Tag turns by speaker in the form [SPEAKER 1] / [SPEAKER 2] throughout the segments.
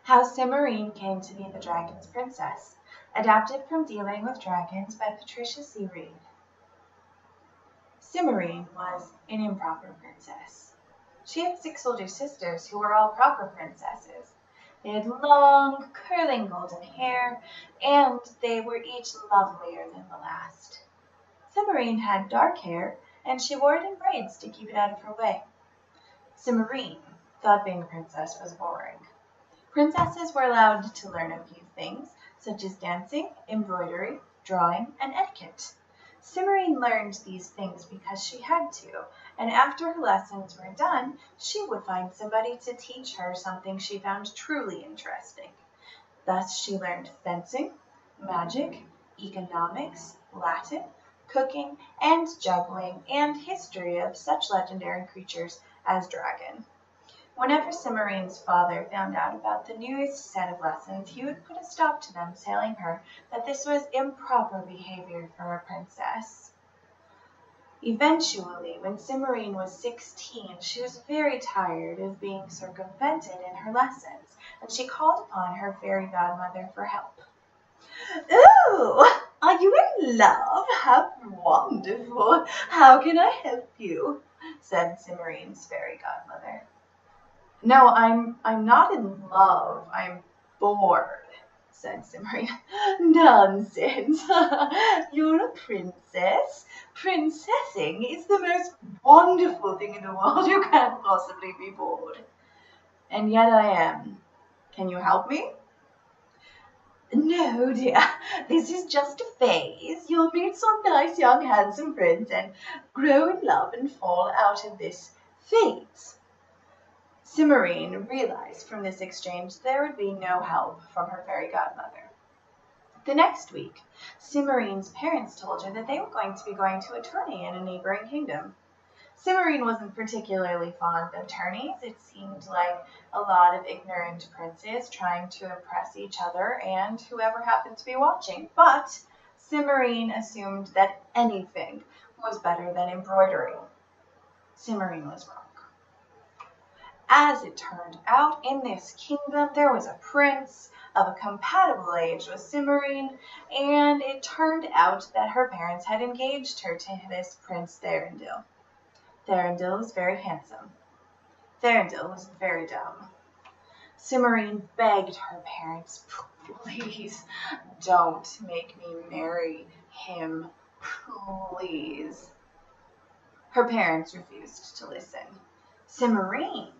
[SPEAKER 1] How Cimorene Came to Be the Dragon's Princess, adapted from Dealing with Dragons by Patricia C. Wrede. Cimorene was an improper princess. She had 6 older sisters who were all proper princesses. They had long, curling golden hair, and they were each lovelier than the last. Cimorene had dark hair, and she wore it in braids to keep it out of her way. Cimorene thought being a princess was boring. Princesses were allowed to learn a few things, such as dancing, embroidery, drawing, and etiquette. Cimorene learned these things because she had to, and after her lessons were done, she would find somebody to teach her something she found truly interesting. Thus she learned fencing, magic, economics, Latin, cooking, and juggling, and history of such legendary creatures as dragon. Whenever Cimorene's father found out about the newest set of lessons, he would put a stop to them, telling her that this was improper behavior for a princess. Eventually, when Cimorene was 16, she was very tired of being circumvented in her lessons, and she called upon her fairy godmother for help. "Oh, are you in love? How wonderful! How can I help you?" said Cimorene's fairy godmother. "No, I'm not in love. I'm bored," said Cimorene. "Nonsense. You're a princess. Princessing is the most wonderful thing in the world. You can't possibly be bored." "And yet I am. Can you help me?" "No, dear. This is just a phase. You'll meet some nice young handsome prince and grow in love and fall out of this phase." Cimorene realized from this exchange there would be no help from her fairy godmother. The next week, Cimorene's parents told her that they were going to be going to a tourney in a neighboring kingdom. Cimorene wasn't particularly fond of tourneys. It seemed like a lot of ignorant princes trying to impress each other and whoever happened to be watching. But Cimorene assumed that anything was better than embroidery. Cimorene was wrong. As it turned out, in this kingdom there was a prince of a compatible age with Cimorene, and it turned out that her parents had engaged her to this Prince Thorindil. Thorindil was very handsome. Thorindil was very dumb. Cimorene begged her parents, "Please, don't make me marry him, please." Her parents refused to listen. Cimorene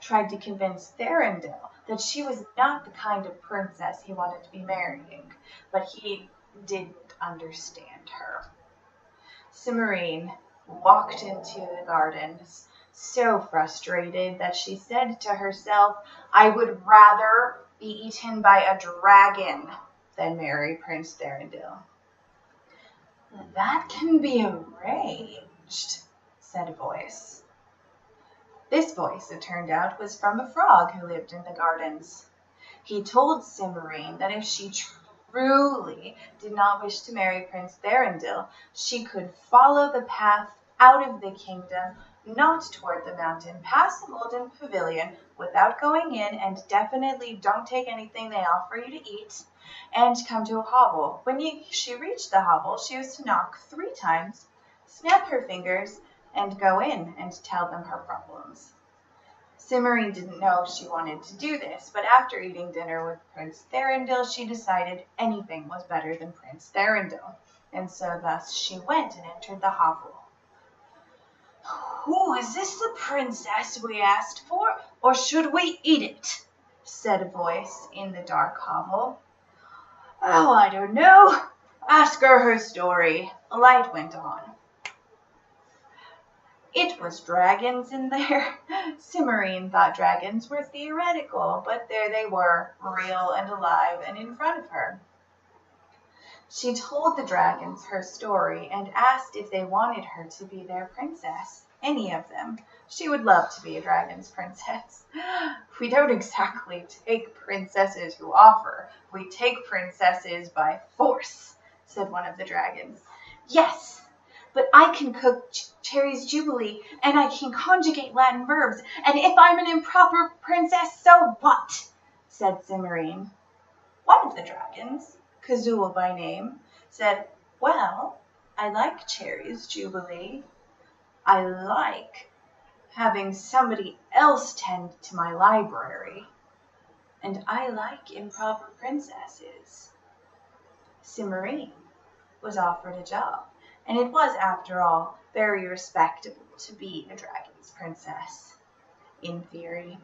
[SPEAKER 1] tried to convince Thorindil that she was not the kind of princess he wanted to be marrying, but he didn't understand her. Cimorene walked into the gardens, so frustrated that she said to herself, "I would rather be eaten by a dragon than marry Prince Thorindil." "That can be arranged," said a voice. This voice, it turned out, was from a frog who lived in the gardens. He told Cimorene that if she truly did not wish to marry Prince Thorindil, she could follow the path out of the kingdom, not toward the mountain, past the golden pavilion without going in, and definitely don't take anything they offer you to eat, and come to a hovel. When she reached the hovel, she was to knock 3 times, snap her fingers, and go in and tell them her problems. Cimorene didn't know if she wanted to do this, but after eating dinner with Prince Thorindil, she decided anything was better than Prince Thorindil, and so thus she went and entered the hovel. "Who is this the princess we asked for, or should we eat it?" said a voice in the dark hovel. "Oh, I don't know. Ask her story." A light went on. It was dragons in there. Cimorene thought dragons were theoretical, but there they were, real and alive and in front of her. She told the dragons her story and asked if they wanted her to be their princess. Any of them. She would love to be a dragon's princess. "We don't exactly take princesses who offer. We take princesses by force," said one of the dragons. "Yes, but I can cook Cherry's Jubilee, and I can conjugate Latin verbs, and if I'm an improper princess, so what?" said Cimorene. One of the dragons, Kazul by name, said, "Well, I like Cherry's Jubilee. I like having somebody else tend to my library. And I like improper princesses." Cimorene was offered a job, and it was, after all, very respectable to be a dragon's princess, in theory.